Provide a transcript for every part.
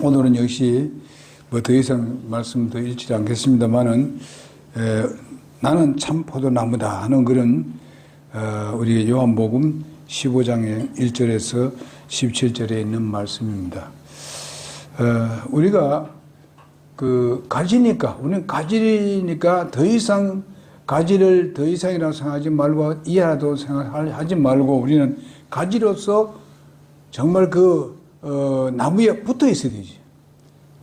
오늘은 역시 뭐 더 이상 말씀 더 잃지 않겠습니다만은 나는 참 포도나무다 하는 그런 우리 요한복음 15장의 1절에서 17절에 있는 말씀입니다. 우리가 가지니까, 우리는 가지니까 더 이상 가지를 더 이상이라고 생각하지 말고 이하라도 생각하지 말고 우리는 가지로서 정말 나무에 붙어 있어야 되지.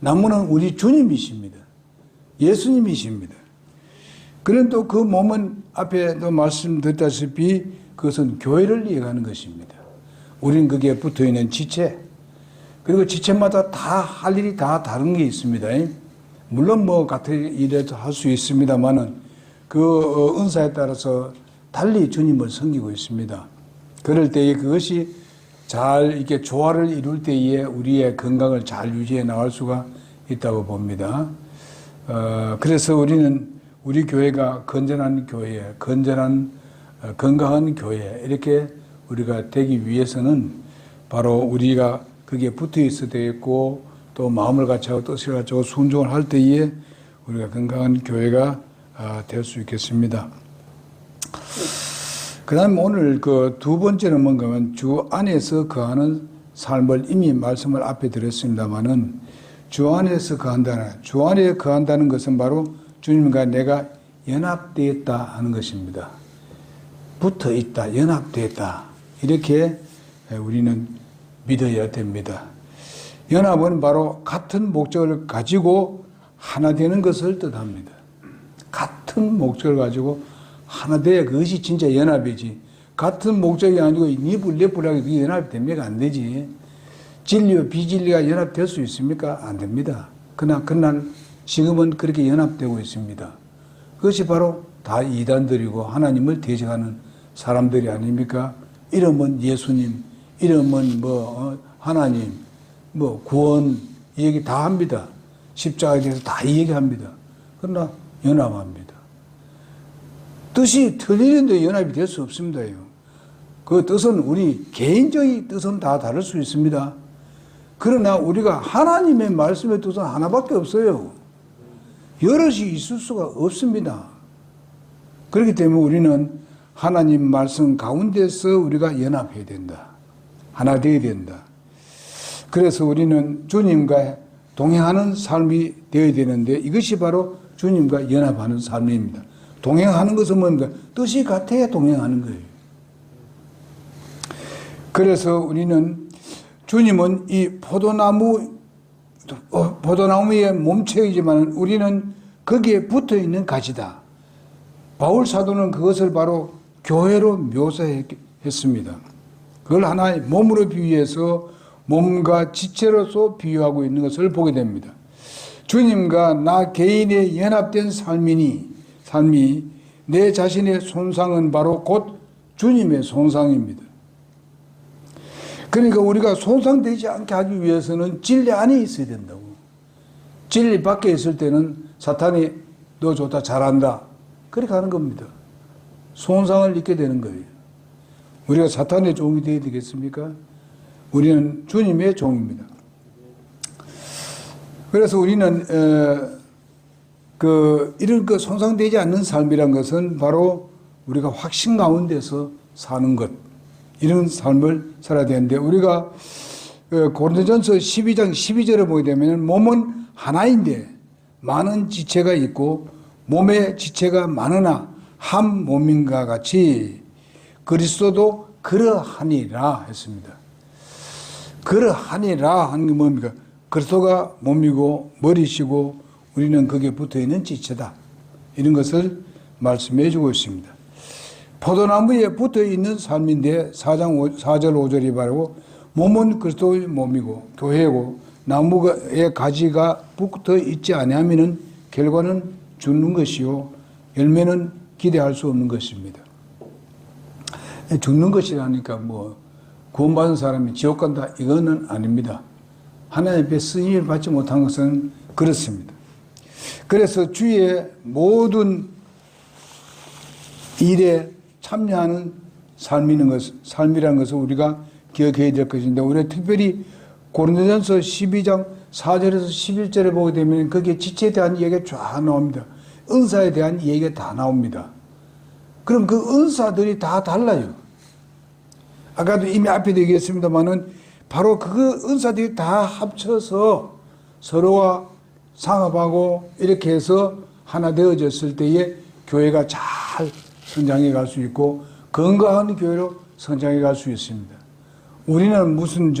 나무는 우리 주님이십니다. 예수님이십니다. 그런 또 그 몸은 앞에도 말씀드렸다시피 그것은 교회를 이해하는 것입니다. 우리는 거기에 붙어 있는 지체, 그리고 지체마다 다 할 일이 다 다른 게 있습니다. 물론 뭐 같은 일에도 할 수 있습니다만은 그 은사에 따라서 달리 주님을 섬기고 있습니다. 그럴 때에 그것이 잘 이렇게 조화를 이룰 때에 우리의 건강을 잘 유지해 나갈 수가 있다고 봅니다. 그래서 우리는 우리 교회가 건전한 교회, 건강한 교회 이렇게 우리가 되기 위해서는 바로 우리가 거기에 붙어 있어야 되겠고 또 마음을 같이하고 뜻을 같이하고 순종을 할 때에 우리가 건강한 교회가 될 수 있겠습니다. 그 다음에 오늘 두 번째는 뭔가 하면 주 안에서 거하는 삶을 이미 말씀을 앞에 드렸습니다만은 주 안에서 거한다는, 주 안에 거한다는 것은 바로 주님과 내가 연합되었다 하는 것입니다. 붙어 있다, 연합되었다. 이렇게 우리는 믿어야 됩니다. 연합은 바로 같은 목적을 가지고 하나 되는 것을 뜻합니다. 같은 목적을 가지고 하나 돼야 그것이 진짜 연합이지. 같은 목적이 아니고 니불내불하게 그게 연합이 됩니까? 안 되지. 진리와 비진리가 연합될 수 있습니까? 안 됩니다. 그러나 지금은 그렇게 연합되고 있습니다. 그것이 바로 다 이단들이고 하나님을 대적하는 사람들이 아닙니까? 이름은 예수님, 이름은 하나님, 구원 이 얘기 다 합니다. 십자가에 대해서 다 얘기합니다. 그러나 연합합니다. 뜻이 틀리는데 연합이 될 수 없습니다. 그 뜻은 우리 개인적인 뜻은 다 다를 수 있습니다. 그러나 우리가 하나님의 말씀의 뜻은 하나밖에 없어요. 여럿이 있을 수가 없습니다. 그렇기 때문에 우리는 하나님 말씀 가운데서 우리가 연합해야 된다. 하나 되어야 된다. 그래서 우리는 주님과 동행하는 삶이 되어야 되는데 이것이 바로 주님과 연합하는 삶입니다. 동행하는 것은 뭡니까? 뜻이 같아야 동행하는 거예요. 그래서 우리는 주님은 이 포도나무의 몸체이지만 우리는 거기에 붙어 있는 가지다. 바울 사도는 그것을 바로 교회로 묘사했습니다. 그걸 하나의 몸으로 비유해서 몸과 지체로서 비유하고 있는 것을 보게 됩니다. 주님과 나 개인의 연합된 삶이 내 자신의 손상은 바로 곧 주님의 손상입니다. 그러니까 우리가 손상되지 않게 하기 위해서는 진리 안에 있어야 된다고. 진리 밖에 있을 때는 사탄이 너 좋다 잘한다 그렇게 하는 겁니다. 손상을 입게 되는 거예요. 우리가 사탄의 종이 되어야 되겠습니까? 우리는 주님의 종입니다. 그래서 우리는 이런 손상되지 않는 삶이란 것은 바로 우리가 확신 가운데서 사는 것, 이런 삶을 살아야 되는데 우리가 고린도전서 12장 12절을 보게 되면 몸은 하나인데 많은 지체가 있고 몸에 지체가 많으나 한 몸인가 같이 그리스도도 그러하니라 했습니다. 그러하니라 하는 게 뭡니까? 그리스도가 몸이고 머리시고 우리는 거기에 붙어있는 지체다. 이런 것을 말씀해 주고 있습니다. 포도나무에 붙어있는 삶인데 4절 5절이 바로 몸은 그리스도의 몸이고 교회고 나무의 가지가 붙어 있지 아니하면 결과는 죽는 것이요 열매는 기대할 수 없는 것입니다. 죽는 것이라니까 구원받은 사람이 지옥 간다 이거는 아닙니다. 하나님 앞에 쓰임을 받지 못한 것은 그렇습니다. 그래서 주의 모든 일에 참여하는 삶이라는 것을 우리가 기억해야 될 것인데 우리가 특별히 고린도전서 12장 4절에서 11절에 보게 되면 거기에 지체에 대한 이야기가 쫙 나옵니다. 은사에 대한 얘기가 다 나옵니다. 그럼 그 은사들이 다 달라요. 아까도 이미 앞에도 얘기했습니다만은 바로 그 은사들이 다 합쳐서 서로가 상합하고 이렇게 해서 하나 되어졌을 때에 교회가 잘 성장해 갈 수 있고 건강한 교회로 성장해 갈 수 있습니다. 우리는 무슨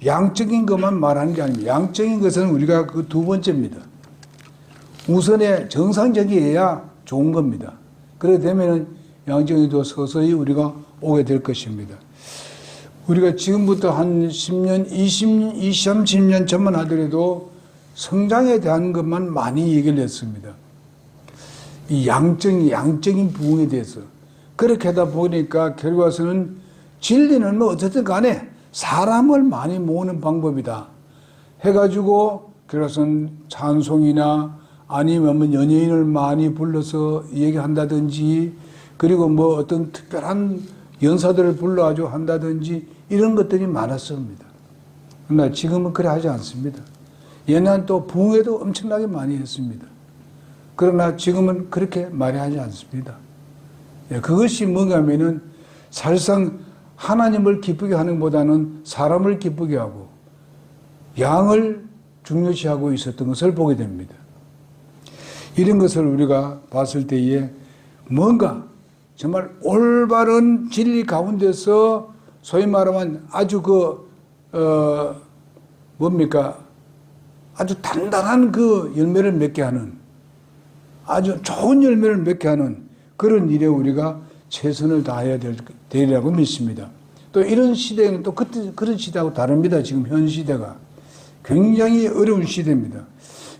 양적인 것만 말하는 게 아닙니다. 양적인 것은 우리가 그 두 번째입니다. 우선에 정상적이어야 좋은 겁니다. 그렇게 되면은 양적인도 서서히 우리가 오게 될 것입니다. 우리가 지금부터 한 10년, 20, 30년 전만 하더라도 성장에 대한 것만 많이 얘기를 했습니다. 이 양적인 부흥에 대해서. 그렇게 하다 보니까 결과서는 진리는 뭐 어쨌든 간에 사람을 많이 모으는 방법이다 해가지고 결과서는 찬송이나 아니면 연예인을 많이 불러서 얘기한다든지 그리고 뭐 어떤 특별한 연사들을 불러가지고 한다든지 이런 것들이 많았습니다. 그러나 지금은 그래 하지 않습니다. 옛날엔 또 부흥회도 엄청나게 많이 했습니다. 그러나 지금은 그렇게 많이 하지 않습니다. 그것이 뭔가 하면은 사실상 하나님을 기쁘게 하는 것보다는 사람을 기쁘게 하고 양을 중요시하고 있었던 것을 보게 됩니다. 이런 것을 우리가 봤을 때에 뭔가 정말 올바른 진리 가운데서 소위 말하면 아주 아주 단단한 그 열매를 맺게 하는 아주 좋은 열매를 맺게 하는 그런 일에 우리가 최선을 다해야 되리라고 믿습니다. 또 이런 시대는 또 그때 그런 시대하고 다릅니다. 지금 현 시대가 굉장히 어려운 시대입니다.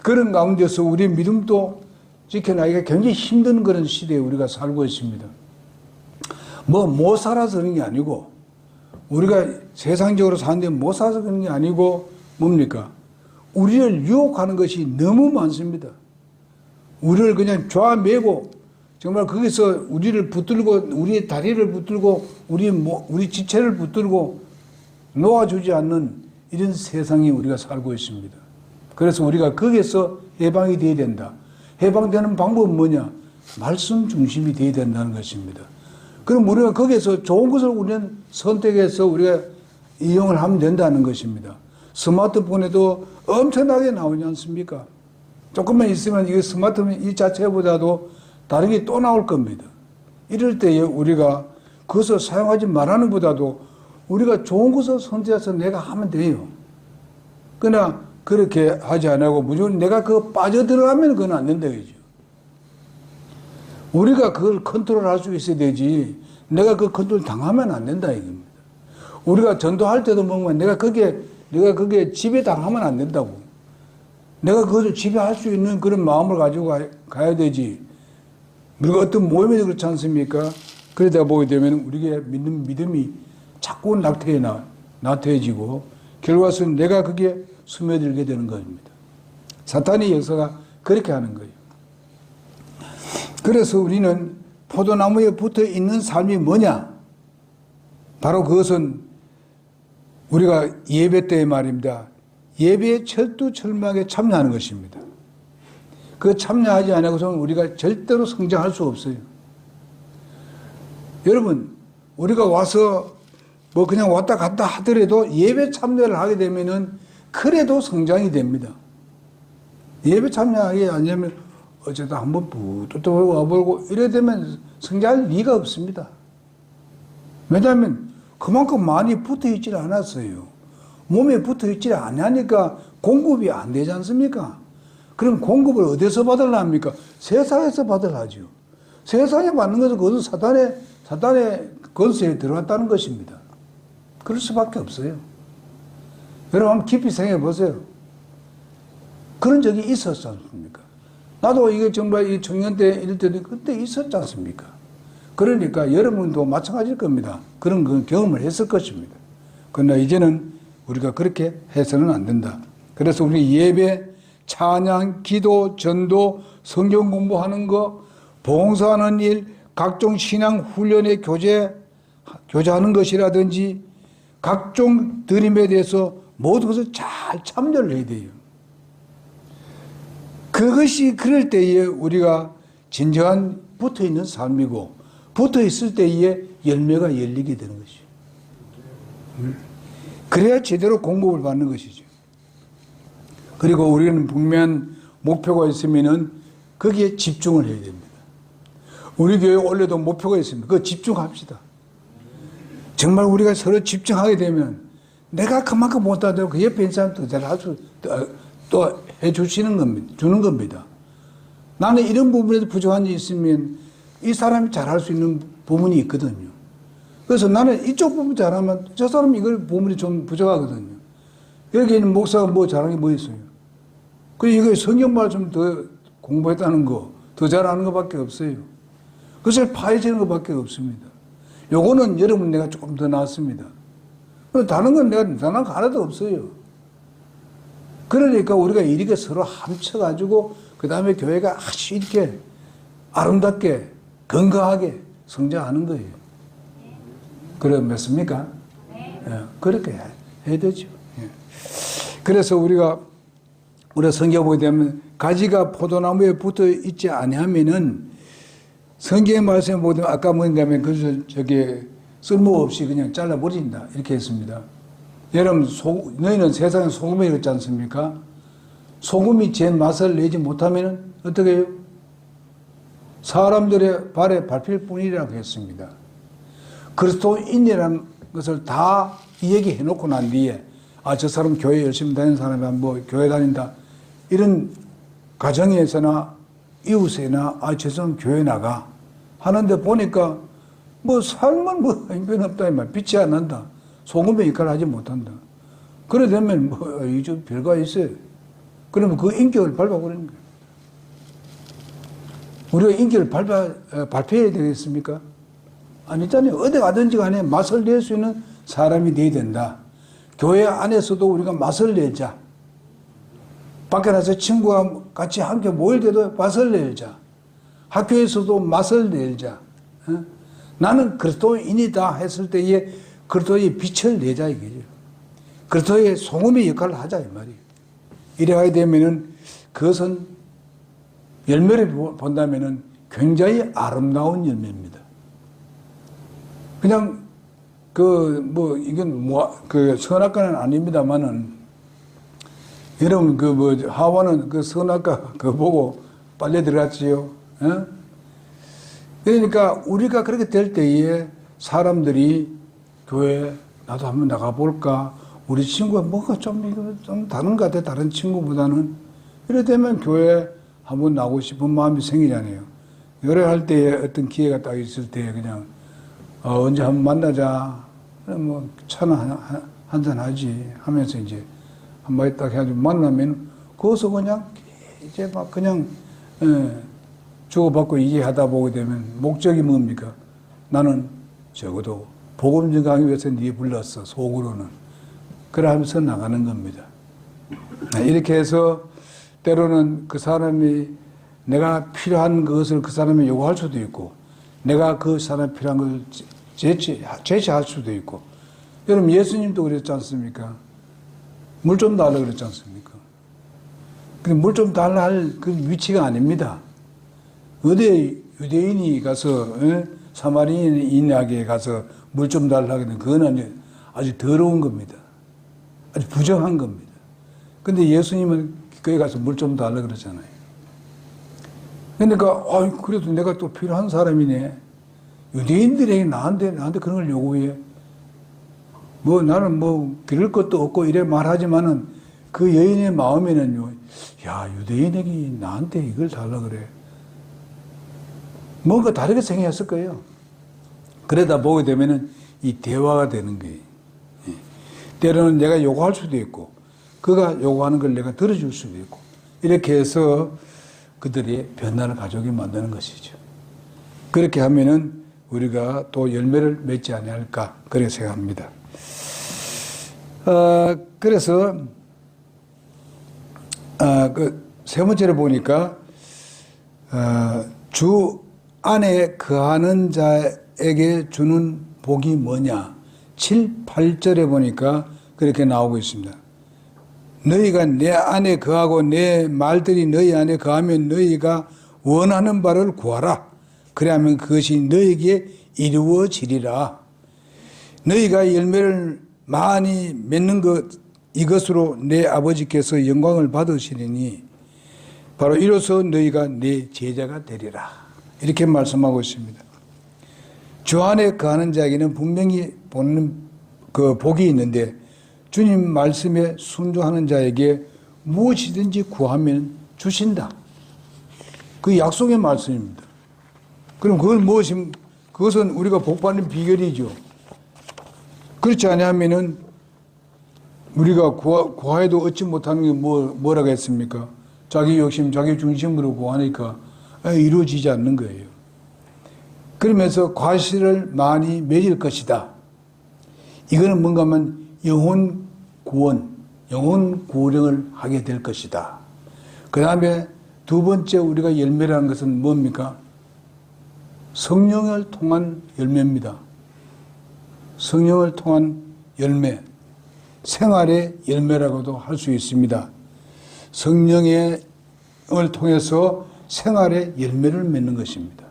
그런 가운데서 우리의 믿음도 지켜나기가 굉장히 힘든 그런 시대에 우리가 살고 있습니다. 못 살아서 그런 게 아니고 우리가 세상적으로 사는데 못 살아서 그런 게 아니고 뭡니까? 우리를 유혹하는 것이 너무 많습니다. 우리를 그냥 좌매고 정말 거기서 우리를 붙들고 우리의 다리를 붙들고 우리 지체를 붙들고 놓아주지 않는 이런 세상에 우리가 살고 있습니다. 그래서 우리가 거기에서 해방이 되어야 된다. 해방되는 방법은 뭐냐? 말씀 중심이 되어야 된다는 것입니다. 그럼 우리가 거기에서 좋은 것을 우리는 선택해서 우리가 이용을 하면 된다는 것입니다. 스마트폰에도 엄청나게 나오지 않습니까? 조금만 있으면 이 스마트폰 이 자체보다도 다른 게 또 나올 겁니다. 이럴 때에 우리가 그것을 사용하지 말하는 것보다도 우리가 좋은 것을 선택해서 내가 하면 돼요. 그러나 그렇게 하지 않고 무조건 내가 그거 빠져들어가면 그건 안 된다 그죠. 우리가 그걸 컨트롤할 수 있어야 되지 내가 그 컨트롤 당하면 안 된다 이겁니다. 우리가 전도할 때도 보면 내가 그게 지배당하면 안 된다고. 내가 그것을 지배할 수 있는 그런 마음을 가지고 가야 되지. 우리가 어떤 모임에도 그렇지 않습니까? 그러다 보게 되면 우리의 믿음이 자꾸 나태해지고 결과적으로 내가 그게 스며들게 되는 것입니다. 사탄의 역사가 그렇게 하는 거예요. 그래서 우리는 포도나무에 붙어 있는 삶이 뭐냐? 바로 그것은 우리가 예배 때의 말입니다. 예배의 철두철미하게 참여하는 것입니다. 그 참여하지 않고서는 우리가 절대로 성장할 수 없어요. 여러분, 우리가 와서 뭐 그냥 왔다 갔다 하더라도 예배 참여를 하게 되면은 그래도 성장이 됩니다. 예배 참여하게 아니면 어쩌다 한번 부뚜뚜 와보고 이래 되면 성장할 리가 없습니다. 왜냐하면 그만큼 많이 붙어 있질 않았어요. 몸에 붙어 있질 않으니까 공급이 안 되지 않습니까? 그럼 공급을 어디서 받으려합니까? 세상에서 받으려죠. 세상에 받는 것은 그것은 사단의 권세에 들어갔다는 것입니다. 그럴 수밖에 없어요. 여러분 한번 깊이 생각해 보세요. 그런 적이 있었지 않습니까? 나도 이게 정말 이 청년 때 이럴 때도 그때 있었지 않습니까? 그러니까 여러분도 마찬가지일 겁니다. 그런 경험을 했을 것입니다. 그러나 이제는 우리가 그렇게 해서는 안 된다. 그래서 우리 예배, 찬양, 기도, 전도, 성경 공부하는 거, 봉사하는 일, 각종 신앙 훈련에 교제하는 것이라든지 각종 드림에 대해서 모든 것을 잘 참여를 해야 돼요. 그것이 그럴 때에 우리가 진정한 붙어 있는 삶이고, 붙어 있을 때에 열매가 열리게 되는 것이죠. 그래야 제대로 공급을 받는 것이죠. 그리고 우리는 분명한 목표가 있으면은 거기에 집중을 해야 됩니다. 우리 교회 원래도 목표가 있습니다. 그거 집중합시다. 정말 우리가 서로 집중하게 되면 내가 그만큼 못하더라도 그 옆에 있는 사람도 잘할 수, 또 해주시는 겁니다. 주는 겁니다. 나는 이런 부분에서 부족한 게 있으면 이 사람이 잘할 수 있는 부분이 있거든요. 그래서 나는 이쪽 부분 잘하면 저 사람이 이걸 부분이 좀 부족하거든요. 여기 있는 목사가 뭐 잘하는 게 뭐 있어요? 그리고 이거 성경 말씀 더 공부했다는 거, 더 잘하는 것밖에 없어요. 그것을 파헤치는 것밖에 없습니다. 요거는 여러분 내가 조금 더 낫습니다. 다른 건 내가 나는 하나도 없어요. 그러니까 우리가 이렇게 서로 합쳐가지고 그 다음에 교회가 아주 이렇게 아름답게 건강하게 성장하는 거예요. 그래 맞습니까? 예, 그렇게 해야 되죠. 예. 그래서 우리가 성경 보게 되면 가지가 포도나무에 붙어 있지 아니하면은 성경의 말씀에 보게 되면 아까 뭐냐면 그래서 저게 쓸모없이 그냥 잘라버린다 이렇게 했습니다. 여러분 너희는 세상에 소금이 그렇지 않습니까? 소금이 제 맛을 내지 못하면 어떻게 해요? 사람들의 발에 밟힐 뿐이라고 했습니다. 그리스도인이라는 것을 다 얘기해 놓고 난 뒤에 저 사람 교회 열심히 다니는 사람이 뭐 교회 다닌다 이런 가정에서나 이웃에나 저 사람 교회 나가 하는데 보니까 뭐 삶은 뭐 형편없다 이 말 빛이 안 난다. 소금의 역할을 하지 못한다. 그래 되면 뭐 이제 별거 있어요. 그러면 그 인격을 밟아버리는 거예요. 우리가 인격을 발표해야 되겠습니까? 아니잖아요. 어디 가든지 간에 맛을 낼 수 있는 사람이 돼야 된다. 교회 안에서도 우리가 맛을 내자. 밖에 나서 친구와 같이 함께 모일 때도 맛을 내자. 학교에서도 맛을 내자. 나는 그리스도인이다 했을 때에 그리스도의 빛을 내자 이거죠. 그리스도의 소금의 역할을 하자 이 말이에요. 이래야 되면은 그것은 열매를 본다면은 굉장히 아름다운 열매입니다. 그냥 이건 선악과는 아닙니다만은 여러분 하와는 선악과 보고 빨려 들어갔지요. 그러니까 우리가 그렇게 될 때에 사람들이 교회 나도 한번 나가볼까? 우리 친구가 뭐가 좀 다른 것 같아. 다른 친구보다는. 이래 되면 교회 한번 나오고 싶은 마음이 생기잖아요. 요래할 때에 어떤 기회가 딱 있을 때 그냥 언제 한번 만나자. 뭐 차나 한잔 하지 하면서 이제 한마디 딱 해가지고 만나면 거기서 그냥 이제 막 그냥 주고받고 이해하다 보게 되면 목적이 뭡니까? 나는 적어도 복음 전하기 위해서 네 불렀어 속으로는. 그래 하면서 나가는 겁니다. 이렇게 해서 때로는 그 사람이 내가 필요한 것을 그 사람이 요구할 수도 있고 내가 그 사람이 필요한 걸 제시할 수도 있고 여러분 예수님도 그랬지 않습니까? 물 좀 달라 그랬지 않습니까? 물 좀 달라 할 그 위치가 아닙니다. 어디 유대인이 가서 사마리아인에게 가서 물 좀 달라 그러면 그건 아주 더러운 겁니다. 아주 부정한 겁니다. 근데 예수님은 거기 가서 물 좀 달라 그러잖아요. 그러니까 그래도 내가 또 필요한 사람이네. 유대인들에게 나한테 그런 걸 요구해. 뭐 나는 뭐 그럴 것도 없고 이래 말하지만은 그 여인의 마음에는요. 야 유대인에게 나한테 이걸 달라 그래. 뭔가 다르게 생각했을 거예요. 그러다 보게 되면은 이 대화가 되는 거예요. 때로는 내가 요구할 수도 있고, 그가 요구하는 걸 내가 들어줄 수도 있고, 이렇게 해서 그들이 변화를 가져오게 만드는 것이죠. 그렇게 하면은 우리가 또 열매를 맺지 아니할까, 그렇게 생각합니다. 그래서, 세 번째로 보니까, 주 안에 거하는 자에게 주는 복이 뭐냐? 7, 8절에 보니까 그렇게 나오고 있습니다. 너희가 내 안에 거하고 내 말들이 너희 안에 거하면 너희가 원하는 바를 구하라. 그래야면 그것이 너희에게 이루어지리라. 너희가 열매를 많이 맺는 것, 이것으로 내 아버지께서 영광을 받으시리니 바로 이로써 너희가 내 제자가 되리라. 이렇게 말씀하고 있습니다. 주 안에 거하는 자에게는 분명히 보는 그 복이 있는데 주님 말씀에 순종하는 자에게 무엇이든지 구하면 주신다. 그 약속의 말씀입니다. 그럼 그것은 우리가 복받는 비결이죠. 그렇지 않으면은 우리가 구해도 얻지 못하는 게 뭐라고 했습니까? 자기 욕심, 자기 중심으로 구하니까 이루어지지 않는 거예요. 그러면서 과실을 많이 맺을 것이다. 이거는 뭔가 하면 영혼 구원을 하게 될 것이다. 그 다음에 두 번째 우리가 열매라는 것은 뭡니까? 성령을 통한 열매입니다. 성령을 통한 열매, 생활의 열매라고도 할 수 있습니다. 성령을 통해서 생활의 열매를 맺는 것입니다.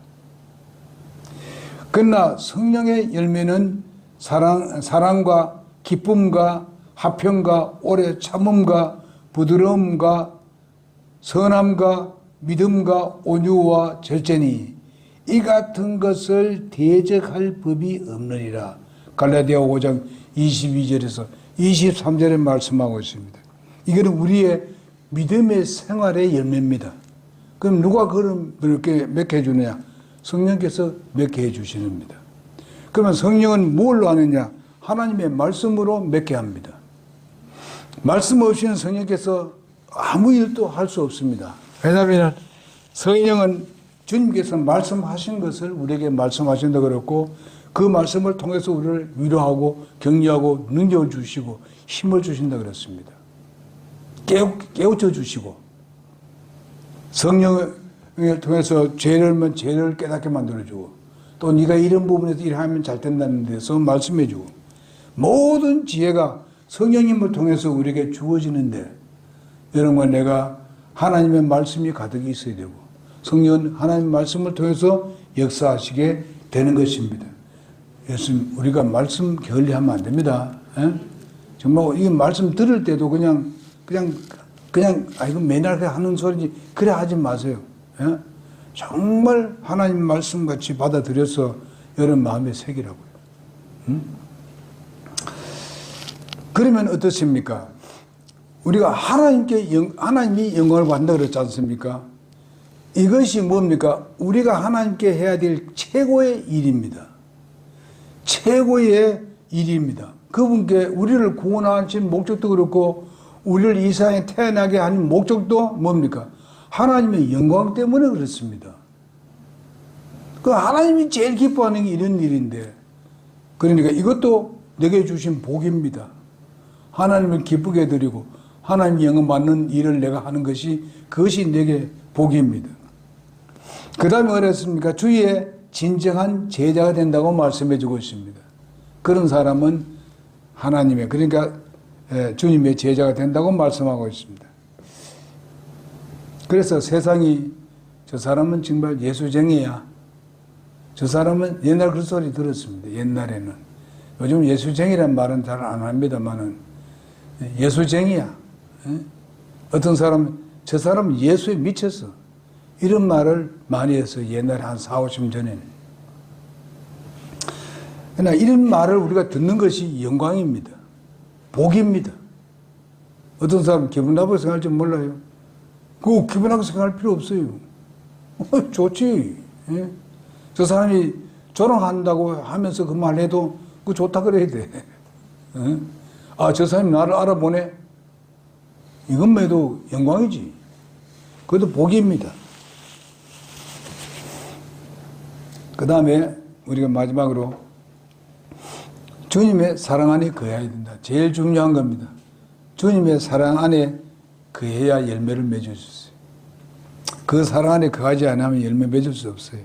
그러나 성령의 열매는 사랑과 기쁨과 화평과 오래 참음과 부드러움과 선함과 믿음과 온유와 절제니 이 같은 것을 대적할 법이 없느니라. 갈라디아 5장 22절에서 23절에 말씀하고 있습니다. 이거는 우리의 믿음의 생활의 열매입니다. 그럼 누가 그렇게 맺게 해주느냐? 성령께서 맺게 해주시는 겁니다. 그러면 성령은 뭘로 하느냐? 하나님의 말씀으로 맺게 합니다. 말씀 없이는 성령께서 아무 일도 할 수 없습니다. 왜냐하면 성령은 주님께서 말씀하신 것을 우리에게 말씀하신다 그랬고 그 말씀을 통해서 우리를 위로하고 격려하고 능력을 주시고 힘을 주신다 그랬습니다. 깨우쳐 주시고 성령을 통해서 죄를 깨닫게 만들어주고 또 네가 이런 부분에서 일하면 잘 된다는 데서 말씀해주고 모든 지혜가 성령님을 통해서 우리에게 주어지는데 여러분과 내가 하나님의 말씀이 가득 있어야 되고 성령은 하나님의 말씀을 통해서 역사하시게 되는 것입니다. 예수님, 우리가 말씀 게을리하면 안 됩니다. 정말 이 말씀 들을 때도 그냥 이거 맨날 하는 소리지 그래 하지 마세요. 정말 하나님 말씀같이 받아들여서 여러분 마음에 새기라고요. 그러면 어떻습니까? 우리가 하나님이 영광을 받는다 그랬지 않습니까? 이것이 뭡니까? 우리가 하나님께 해야 될 최고의 일입니다. 최고의 일입니다. 그분께 우리를 구원하신 목적도 그렇고 우리를 이 세상에 태어나게 한 목적도 뭡니까? 하나님의 영광 때문에 그렇습니다. 그 하나님이 제일 기뻐하는 게 이런 일인데 그러니까 이것도 내게 주신 복입니다. 하나님을 기쁘게 해드리고 하나님의 영광 받는 일을 내가 하는 것이 그것이 내게 복입니다. 그 다음에 어떻습니까? 주의 진정한 제자가 된다고 말씀해 주고 있습니다. 그런 사람은 하나님의 그러니까 주님의 제자가 된다고 말씀하고 있습니다. 그래서 세상이 저 사람은 정말 예수쟁이야. 저 사람은 옛날 그 소리 들었습니다. 옛날에는. 요즘 예수쟁이란 말은 잘 안 합니다만은 예수쟁이야. 어떤 사람은 저 사람은 예수에 미쳤어. 이런 말을 많이 했어요. 옛날에 한 4, 50년 전에는. 그러나 이런 말을 우리가 듣는 것이 영광입니다. 복입니다. 어떤 사람은 기분 나쁘게 생각할지 몰라요. 그거 기분 나쁘게 생각할 필요 없어요. 좋지. 예? 저 사람이 조롱한다고 하면서 그 말 해도 그거 좋다 그래야 돼. 예? 아, 저 사람이 나를 알아보네? 이것만 해도 영광이지. 그것도 복입니다. 그 다음에 우리가 마지막으로 주님의 사랑 안에 거해야 된다. 제일 중요한 겁니다. 주님의 사랑 안에 거해야 열매를 맺을 수 있어요. 그 사랑 안에 거하지 않으면 열매 맺을 수 없어요.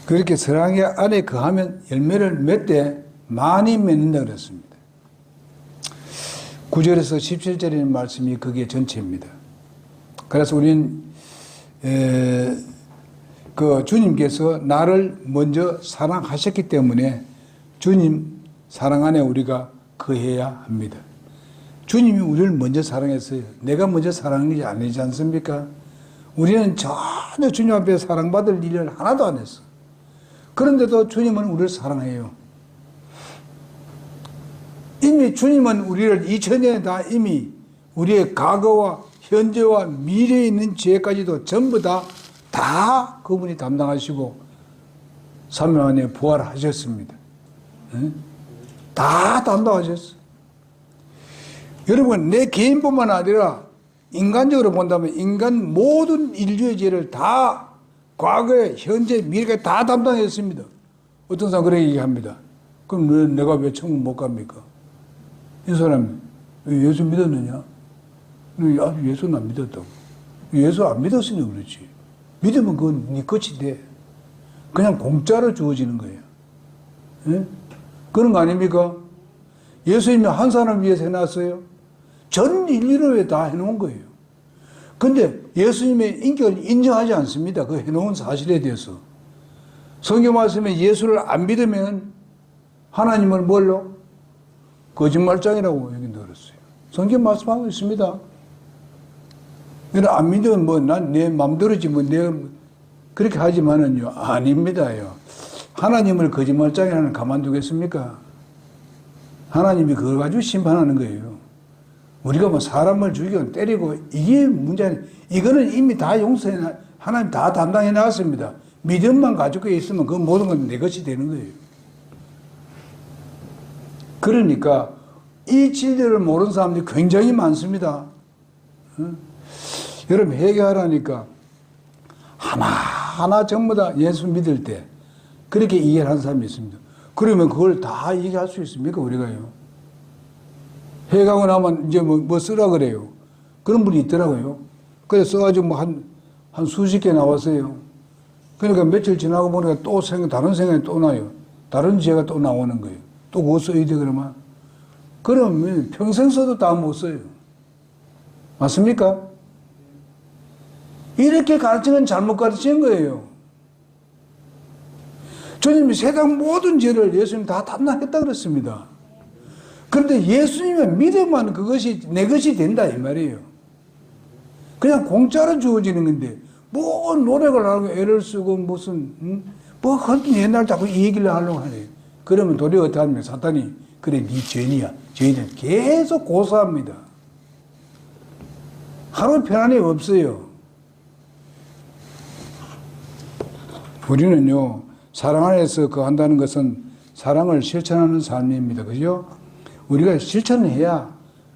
그렇게 사랑 안에 거하면 열매를 몇 대 많이 맺는다 그랬습니다. 9절에서 17절의 말씀이 그게 전체입니다. 그래서 우리는 그 주님께서 나를 먼저 사랑하셨기 때문에 주님 사랑 안에 우리가 거해야 합니다. 주님이 우리를 먼저 사랑했어요. 내가 먼저 사랑한 게 아니지 않습니까? 우리는 전혀 주님 앞에 사랑받을 일을 하나도 안 했어. 그런데도 주님은 우리를 사랑해요. 이미 주님은 우리를 2000년에 다 이미 우리의 과거와 현재와 미래에 있는 죄까지도 전부 다 그분이 담당하시고 3일 안에 부활하셨습니다. 다 담당하셨어요. 여러분, 내 개인뿐만 아니라 인간적으로 본다면 인간 모든 인류의 죄를 다 과거에 현재 미래가 다 담당했습니다. 어떤 사람 그렇게 얘기합니다. 그럼 내가 왜 천국 못 갑니까? 이 사람이 예수 믿었느냐? 아주 예수는 안 믿었다고. 예수 안 믿었으니 그렇지. 믿으면 그건 네 끝이 돼. 그냥 공짜로 주어지는 거예요. 예? 그런 거 아닙니까? 예수님이 한 사람 위해서 해놨어요. 전 인류를 위해 다 해놓은 거예요. 근데 예수님의 인격을 인정하지 않습니다. 그 해놓은 사실에 대해서. 성경 말씀에 예수를 안 믿으면 하나님을 뭘로? 거짓말장이라고 여기 넣었어요. 성경 말씀하고 있습니다. 안 믿으면 뭐 난 내 맘대로지 뭐 내가 그렇게 하지만은요. 아닙니다요. 하나님을 거짓말장이라는 가만두겠습니까? 하나님이 그걸 가지고 심판하는 거예요. 우리가 뭐 사람을 죽이고 때리고 이게 문제는 이거는 이미 다 용서해 하나님 다 담당해 놨습니다. 믿음만 가지고 있으면 그 모든 건 내 것이 되는 거예요. 그러니까 이 진리를 모르는 사람들이 굉장히 많습니다. 여러분 회개하라니까 하나하나 전부 다 예수 믿을 때 그렇게 이해하는 사람이 있습니다. 그러면 그걸 다 이해할 수 있습니까 우리가요? 회개하고 나면 이제 뭐 쓰라 그래요. 그런 분이 있더라고요. 그래서 써가지고 뭐 한 수십 개 나왔어요. 그러니까 며칠 지나고 보니까 또 다른 생각이 또 나요. 다른 죄가 또 나오는 거예요. 또 그거 써야 돼 그러면. 그러면 평생 써도 다 못 써요. 맞습니까? 이렇게 가르친 건 잘못 가르친 거예요. 주님이 세상 모든 죄를 예수님 다 담당했다 그랬습니다. 그런데 예수님의 믿음만 그것이 내 것이 된다 이 말이에요. 그냥 공짜로 주어지는 건데 뭐 노력을 하고 애를 쓰고 무슨 뭐 하여튼 옛날 자꾸 이 얘기를 하려고 하네요. 그러면 도리어 어떻게 하면 사탄이 그래 네 죄인이야. 죄인은 계속 고소합니다. 하루 편안이 없어요. 우리는요 사랑 안에서 그 한다는 것은 사랑을 실천하는 삶입니다. 그죠? 우리가 실천을 해야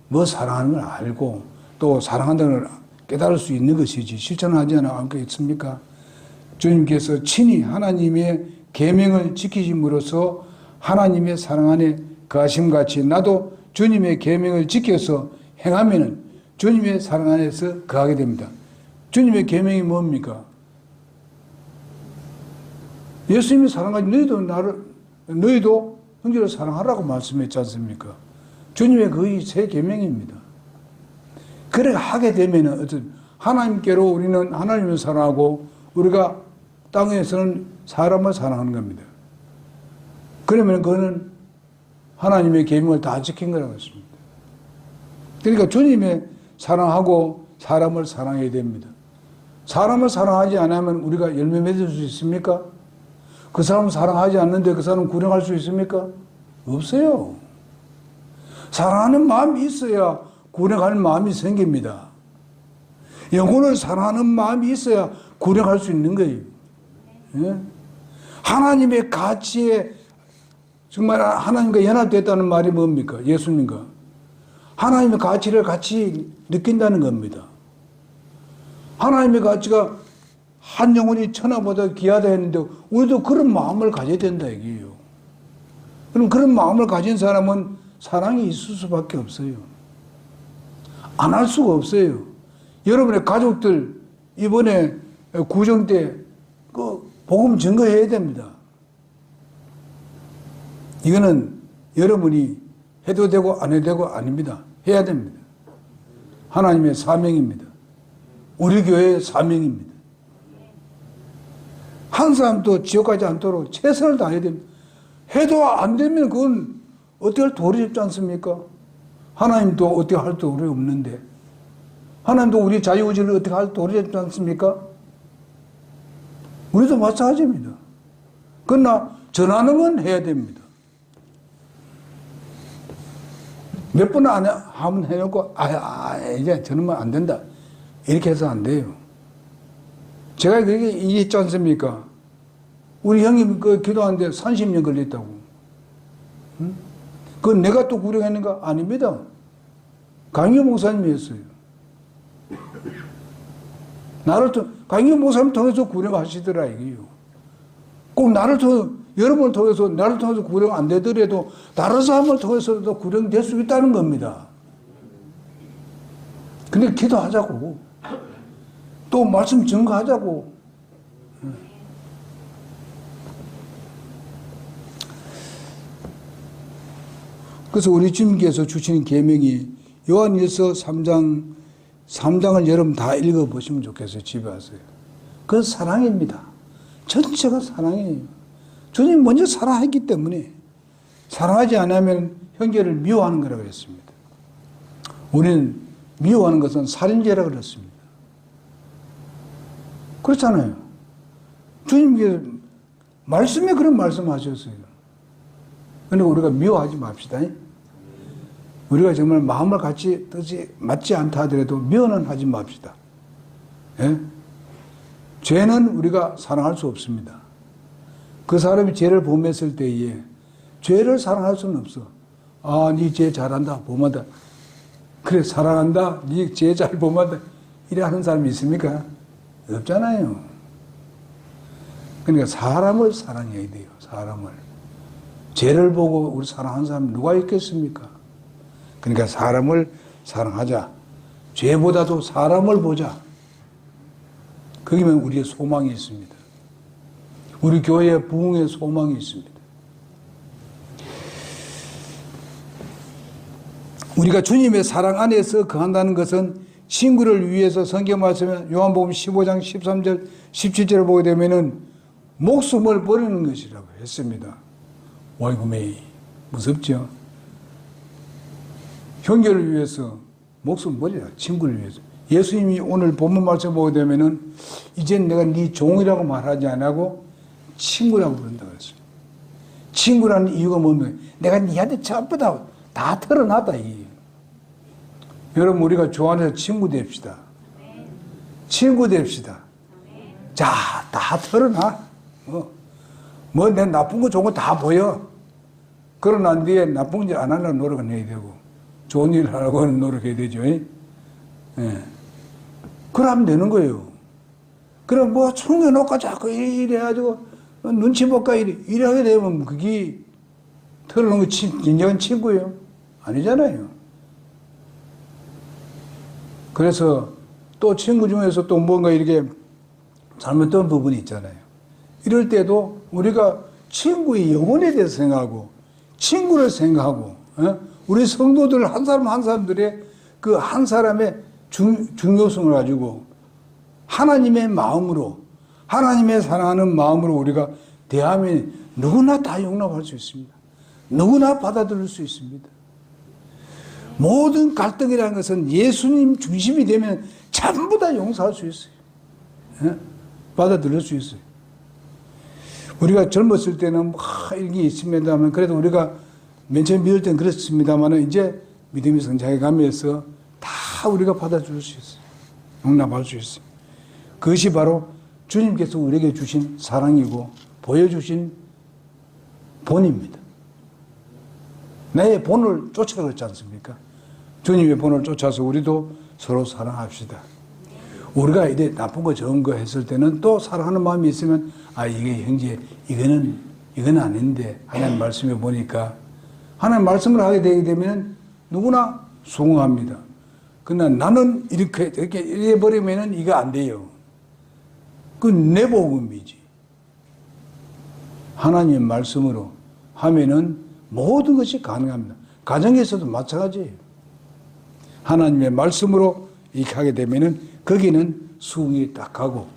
뭐 사랑하는 걸 알고 또 사랑한다는 걸 깨달을 수 있는 것이지 실천하지 않겠습니까? 주님께서 친히 하나님의 계명을 지키심으로써 하나님의 사랑 안에 거하심같이 나도 주님의 계명을 지켜서 행하면은 주님의 사랑 안에서 거하게 됩니다. 주님의 계명이 뭡니까? 예수님이 사랑하지 너희도 형제를 사랑하라고 말씀했지 않습니까? 주님의 거의 새 계명입니다. 그래 하게 되면은 어떤 하나님께로 우리는 하나님을 사랑하고 우리가 땅에서는 사람을 사랑하는 겁니다. 그러면 그거는 하나님의 계명을 다 지킨 거라고 했습니다. 그러니까 주님의 사랑하고 사람을 사랑해야 됩니다. 사람을 사랑하지 않으면 우리가 열매 맺을 수 있습니까? 그 사람 사랑하지 않는데 그 사람 구령할 수 있습니까? 없어요. 사랑하는 마음이 있어야 구령하는 마음이 생깁니다. 영혼을 사랑하는 마음이 있어야 구령할 수 있는 거예요. 예? 하나님의 가치에 정말 하나님과 연합됐다는 말이 뭡니까? 예수님과. 하나님의 가치를 같이 느낀다는 겁니다. 하나님의 가치가 한 영혼이 천하보다 귀하다 했는데 우리도 그런 마음을 가져야 된다 얘기예요. 그럼 그런 마음을 가진 사람은 사랑이 있을 수밖에 없어요. 안 할 수가 없어요. 여러분의 가족들 이번에 구정 때 그 복음 증거해야 됩니다. 이거는 여러분이 해도 되고 안 해도 되고 아닙니다. 해야 됩니다. 하나님의 사명입니다. 우리 교회의 사명입니다. 한 사람도 지옥 가지 않도록 최선을 다해야 됩니다. 해도 안 되면 그건 어떻게 할 도리 없지 않습니까? 하나님도 어떻게 할 도리 없는데, 하나님도 우리 자유의지를 어떻게 할 도리 없지 않습니까? 우리도 마찬가지입니다. 그러나 전하는 건 해야 됩니다. 몇 번 안 하면 해놓고, 이제 저는 안 된다. 이렇게 해서 안 돼요. 제가 그렇게 얘기했지 않습니까? 우리 형님 그 기도하는데 30년 걸렸다고. 응? 그건 내가 또 구령했는가? 아닙니다. 강유 목사님이 했어요. 강유 목사님 통해서 구령하시더라, 이게요. 꼭 나를 통해서, 여러분을 통해서, 나를 통해서 구령 안 되더라도 다른 사람을 통해서도 구령될 수 있다는 겁니다. 근데 기도하자고. 또 말씀 증거하자고. 그래서 우리 주님께서 주시는 계명이 요한일서 3장을 여러분 다 읽어보시면 좋겠어요. 집에 와서요. 그건 사랑입니다. 전체가 사랑이에요. 주님 먼저 사랑했기 때문에 사랑하지 않으면 형제를 미워하는 거라고 했습니다. 우리는 미워하는 것은 살인죄라고 그랬습니다. 그렇잖아요. 주님께서 말씀에 그런 말씀하셨어요. 그러니까 우리가 미워하지 맙시다. 우리가 정말 마음을 같이 뜻이 맞지 않다 하더라도 미워는 하지 맙시다. 예? 죄는 우리가 사랑할 수 없습니다. 그 사람이 죄를 범했을 때에 죄를 사랑할 수는 없어. 네 죄 잘한다, 범하다. 그래, 사랑한다, 네 죄 잘 범하다. 이래 하는 사람이 있습니까? 없잖아요. 그러니까 사람을 사랑해야 돼요. 사람을. 죄를 보고 우리 사랑하는 사람 누가 있겠습니까? 그러니까 사람을 사랑하자. 죄보다도 사람을 보자. 거기면 우리의 소망이 있습니다. 우리 교회의 부흥의 소망이 있습니다. 우리가 주님의 사랑 안에서 거한다는 것은 친구를 위해서 성경 말씀에 요한복음 15장 13절 17절을 보게 되면은 목숨을 버리는 것이라고 했습니다. 와이구메이 무섭죠? 형제를 위해서 목숨 버리라. 친구를 위해서. 예수님이 오늘 본문 말씀 보게 되면은 이젠 내가 네 종이라고 말하지 않고 친구라고 부른다고 했어요. 친구라는 이유가 뭐냐면 내가 네한테 전부 다 털어놨다. 여러분 우리가 좋아해서 친구 됩시다. 친구 됩시다. 자, 다 털어놔. 뭐 내 나쁜 거 좋은 거 다 보여. 그러나 네 나쁜 일 안 하려고 노력은 해야 되고 좋은 일 하려고 노력해야 되죠. 예. 그러면 되는 거예요. 그럼 뭐 숨겨놓고 자꾸 이래가지고 눈치 볼까 이래 하게 되면 그게 털어놓은 거 진정한 친구예요? 아니잖아요. 그래서 또 친구 중에서 또 뭔가 이렇게 잘못된 부분이 있잖아요. 이럴 때도 우리가 친구의 영혼에 대해서 생각하고 친구를 생각하고 우리 성도들 한 사람 한 사람들의 그 한 사람의 중요성을 가지고 하나님의 마음으로 하나님의 사랑하는 마음으로 우리가 대하면 누구나 다 용납할 수 있습니다. 누구나 받아들일 수 있습니다. 모든 갈등이라는 것은 예수님 중심이 되면 전부 다 용서할 수 있어요. 받아들일 수 있어요. 우리가 젊었을 때는 이게 있습니다만 그래도 우리가 맨 처음 믿을 때는 그렇습니다만 이제 믿음이 성장해 가면서 다 우리가 받아줄 수 있어요. 용납할 수 있어요. 그것이 바로 주님께서 우리에게 주신 사랑이고 보여주신 본입니다. 나의 본을 쫓아가고 있지 않습니까? 주님의 본을 쫓아서 우리도 서로 사랑합시다. 우리가 이제 나쁜 거 좋은 거 했을 때는 또 사랑하는 마음이 있으면 이게 형제 이건 아닌데 하나님 말씀에 보니까 하나님 말씀을 하게 되게 되면 누구나 수긍합니다. 그러나 나는 이렇게 이래버리면 이거 안 돼요. 그건 내 복음이지. 하나님의 말씀으로 하면은 모든 것이 가능합니다. 가정에서도 마찬가지예요. 하나님의 말씀으로 이렇게 하게 되면은 거기는 수긍이 딱 가고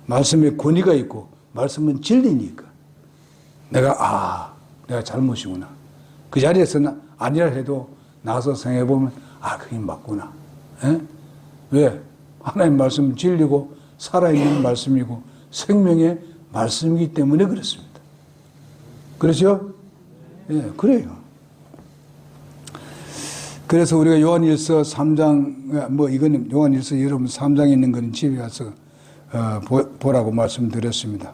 말씀에 권위가 있고 말씀은 진리니까 내가 잘못이구나. 그 자리에서는 아니라 해도 나와서 생각해보면 그게 맞구나. 에? 왜? 하나님 말씀은 진리고 살아있는 말씀이고 생명의 말씀이기 때문에 그렇습니다. 그렇죠? 예, 그래요. 그래서 우리가 요한일서 3장, 이거는 요한일서 여러분 3장에 있는 건 집에 가서 보라고 말씀드렸습니다.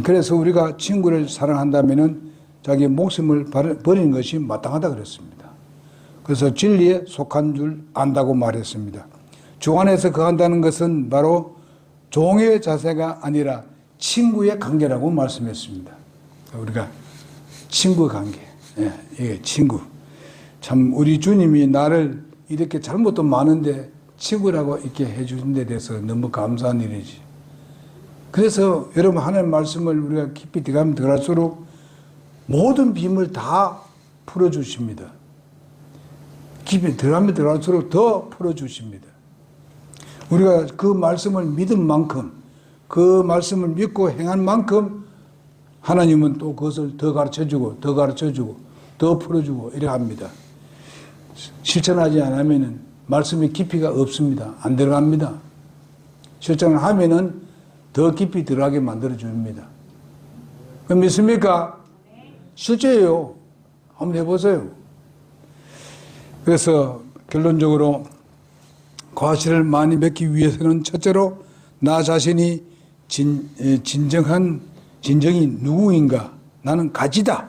그래서 우리가 친구를 사랑한다면은 자기 목숨을 버리는 것이 마땅하다 그랬습니다. 그래서 진리에 속한 줄 안다고 말했습니다. 주 안에서 거한다는 것은 바로 종의 자세가 아니라 친구의 관계라고 말씀했습니다. 우리가 친구 관계, 이게 친구. 참 우리 주님이 나를 이렇게 잘못도 많은데 친구라고 이렇게 해주신 데 대해서 너무 감사한 일이지. 그래서 여러분 하나님 말씀을 우리가 깊이 들어가면 들어갈수록 모든 빔을 다 풀어주십니다. 깊이 들어가면 들어갈수록 더 풀어주십니다. 우리가 그 말씀을 믿은 만큼 그 말씀을 믿고 행한 만큼 하나님은 또 그것을 더 가르쳐주고 더 가르쳐주고 더 풀어주고 이래 합니다. 실천하지 않으면 말씀의 깊이가 없습니다. 안 들어갑니다. 실천을 하면은 더 깊이 들어가게 만들어줍니다. 믿습니까? 실제예요. 한번 해보세요. 그래서 결론적으로 과실을 많이 맺기 위해서는 첫째로 나 자신이 진정이 누구인가? 나는 가지다.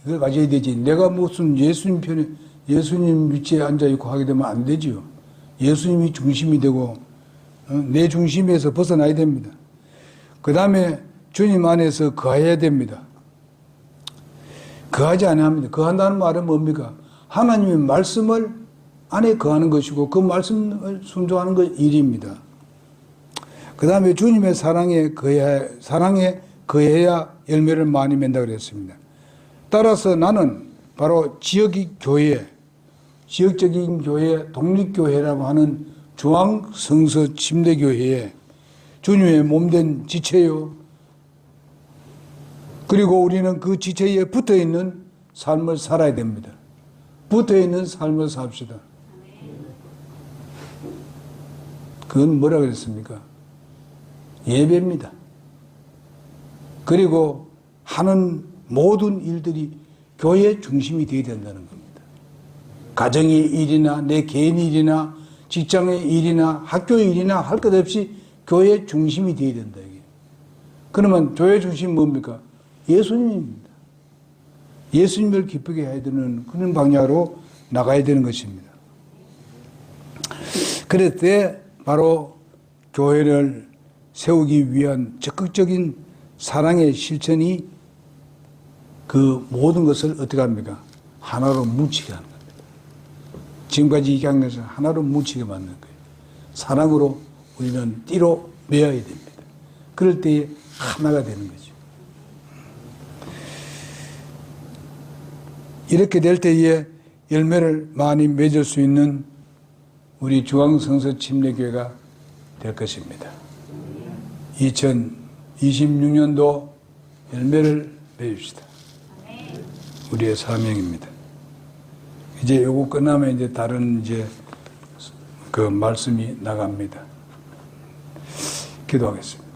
이걸 가져야 되지. 내가 무슨 예수님 편에 예수님 위치에 앉아있고 하게 되면 안 되지요. 예수님이 중심이 되고 내 중심에서 벗어나야 됩니다. 그 다음에 주님 안에서 거해야 됩니다. 거하지 않으면 거한다는 말은 뭡니까? 하나님의 말씀을 안에 거하는 것이고 그 말씀을 순종하는 것 일입니다. 그 다음에 주님의 사랑에 거해야 열매를 많이 맺는다 그랬습니다. 따라서 나는 바로 지역적인 교회, 독립교회라고 하는 중앙성서 침례교회에 주님의 몸된 지체요. 그리고 우리는 그 지체에 붙어있는 삶을 살아야 됩니다. 붙어있는 삶을 삽시다. 그건 뭐라 그랬습니까? 예배입니다. 그리고 하는 모든 일들이 교회 중심이 되어야 된다는 겁니다. 가정의 일이나 내 개인 일이나 직장의 일이나 학교의 일이나 할 것 없이 교회 중심이 되어야 된다. 이게. 그러면 교회 중심이 뭡니까? 예수님입니다. 예수님을 기쁘게 해야 되는 그런 방향으로 나가야 되는 것입니다. 그럴 때 바로 교회를 세우기 위한 적극적인 사랑의 실천이 그 모든 것을 어떻게 합니까? 하나로 뭉치게 하는 겁니다. 지금까지 얘기한 것을 하나로 뭉치게 만드는 거예요. 사랑으로 우리는 띠로 매어야 됩니다. 그럴 때 하나가 되는 거죠. 이렇게 될 때에 열매를 많이 맺을 수 있는 우리 중앙성서 침례교회가 될 것입니다. 2026년도 열매를 맺읍시다. 우리의 사명입니다. 이제 요거 끝나면 이제 다른 그 말씀이 나갑니다. 기도하겠습니다.